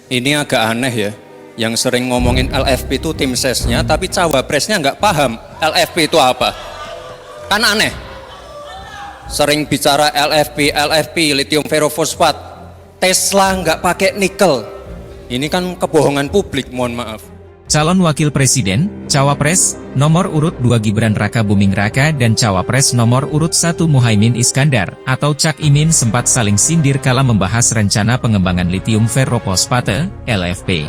Ini agak aneh ya, yang sering ngomongin LFP itu tim sesnya, tapi cawapresnya nggak paham LFP itu apa. Kan aneh, sering bicara LFP, lithium ferrofosfat, Tesla nggak pakai nikel. Ini kan kebohongan publik, mohon maaf. Calon Wakil Presiden, Cawapres, nomor urut 2 Gibran Raka Buming Raka dan Cawapres nomor urut 1 Muhaimin Iskandar, atau Cak Imin sempat saling sindir kala membahas rencana pengembangan lithium ferrofosfate, LFP.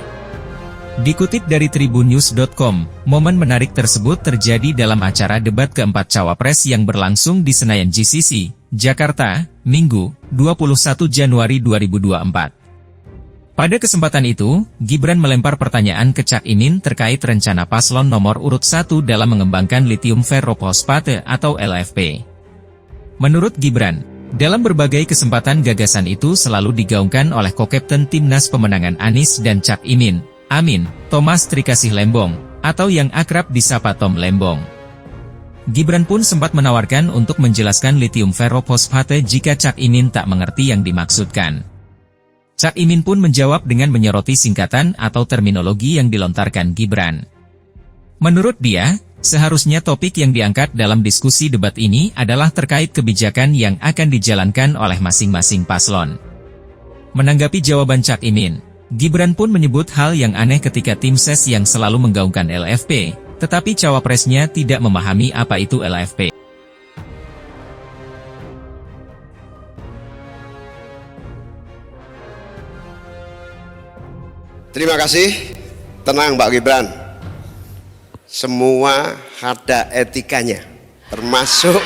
Dikutip dari tribunnews.com, momen menarik tersebut terjadi dalam acara debat keempat Cawapres yang berlangsung di Senayan GCC, Jakarta, Minggu, 21 Januari 2024. Pada kesempatan itu, Gibran melempar pertanyaan ke Cak Imin terkait rencana paslon nomor urut 1 dalam mengembangkan lithium ferrofosfate atau LFP. Menurut Gibran, dalam berbagai kesempatan gagasan itu selalu digaungkan oleh kokapten Timnas Pemenangan Anies dan Cak Imin, Amin, Thomas Trikasih Lembong, atau yang akrab disapa Tom Lembong. Gibran pun sempat menawarkan untuk menjelaskan lithium ferrofosfate jika Cak Imin tak mengerti yang dimaksudkan. Cak Imin pun menjawab dengan menyoroti singkatan atau terminologi yang dilontarkan Gibran. Menurut dia, seharusnya topik yang diangkat dalam diskusi debat ini adalah terkait kebijakan yang akan dijalankan oleh masing-masing paslon. Menanggapi jawaban Cak Imin, Gibran pun menyebut hal yang aneh ketika tim ses yang selalu menggaungkan LFP, tetapi cawapresnya tidak memahami apa itu LFP. Terima kasih, tenang Pak Gibran. Semua ada etikanya, termasuk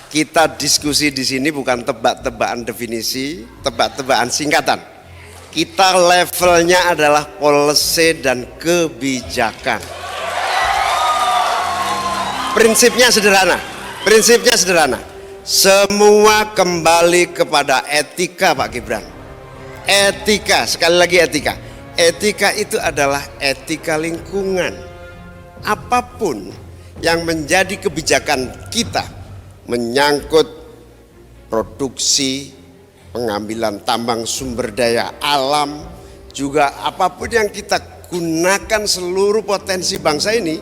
kita diskusi di sini bukan tebak-tebakan definisi, tebak-tebakan singkatan. Kita levelnya adalah policy dan kebijakan. Prinsipnya sederhana. Semua kembali kepada etika Pak Gibran. Etika, sekali lagi etika. Etika itu adalah etika lingkungan. Apapun yang menjadi kebijakan kita menyangkut produksi, pengambilan tambang sumber daya alam, juga apapun yang kita gunakan seluruh potensi bangsa ini,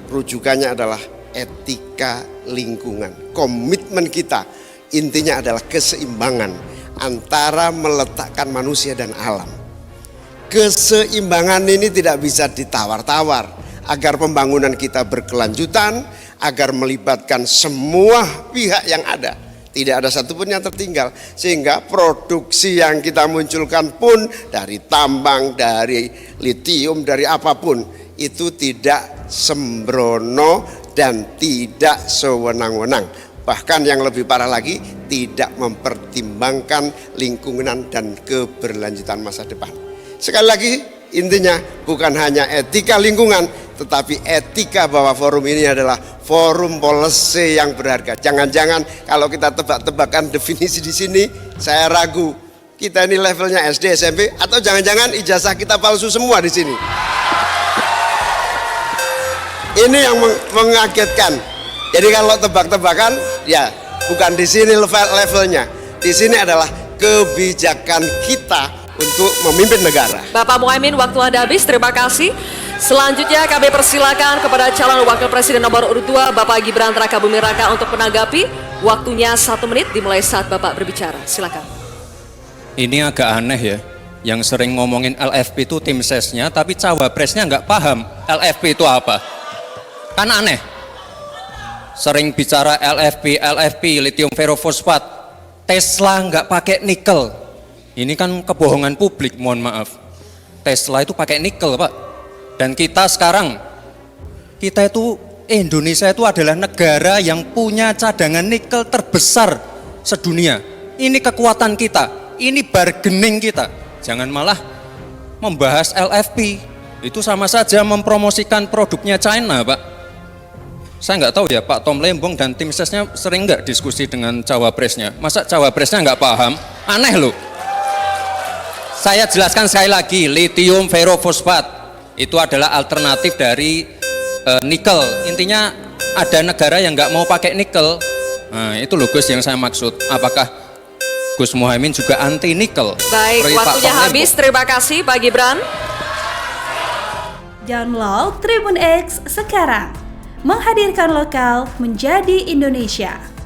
rujukannya adalah etika lingkungan. Komitmen kita intinya adalah keseimbangan antara meletakkan manusia dan alam. Keseimbangan ini tidak bisa ditawar-tawar agar pembangunan kita berkelanjutan, agar melibatkan semua pihak yang ada. Tidak ada satupun yang tertinggal, sehingga produksi yang kita munculkan pun dari tambang, dari litium, dari apapun itu tidak sembrono dan tidak sewenang-wenang. Bahkan yang lebih parah lagi, tidak mempertimbangkan lingkungan dan keberlanjutan masa depan. Sekali lagi, intinya bukan hanya etika lingkungan, tetapi etika bahwa forum ini adalah forum policy yang berharga. Jangan-jangan kalau kita tebak-tebakan definisi di sini, saya ragu kita ini levelnya SD, SMP, atau jangan-jangan ijazah kita palsu semua di sini. Ini yang mengagetkan. Jadi kalau tebak-tebakan, ya bukan di sini levelnya. Di sini adalah kebijakan kita untuk memimpin negara. Bapak Muhaimin, waktu Anda habis. Terima kasih. Selanjutnya kami persilakan kepada calon wakil presiden nomor urut 2 Bapak Gibran Raka Buming Raka untuk menanggapi. Waktunya 1 menit dimulai saat Bapak berbicara. Silakan. Ini agak aneh ya, yang sering ngomongin LFP itu tim sesnya, tapi cawapresnya nggak paham LFP itu apa. Kan aneh, sering bicara LFP, lithium ferrofosfat, Tesla nggak pakai nikel. Ini kan kebohongan publik, mohon maaf. Tesla itu pakai nikel Pak. Dan kita sekarang, Indonesia itu adalah negara yang punya cadangan nikel terbesar sedunia. Ini kekuatan kita, ini bargaining kita. Jangan malah membahas LFP. Itu sama saja mempromosikan produknya China Pak. Saya nggak tahu ya Pak Tom Lembong dan tim sesnya sering nggak diskusi dengan cawapresnya. Masa cawapresnya nggak paham? Aneh loh. Saya jelaskan sekali lagi, lithium ferrofosfat itu adalah alternatif dari nikel. Intinya ada negara yang nggak mau pakai nikel. Nah itu loh Gus yang saya maksud. Apakah Gus Muhaimin juga anti nikel. Baik, seperti Pak waktunya Panglimbo. habis. Terima kasih Pak Gibran. Download Tribun X sekarang. Menghadirkan lokal menjadi Indonesia.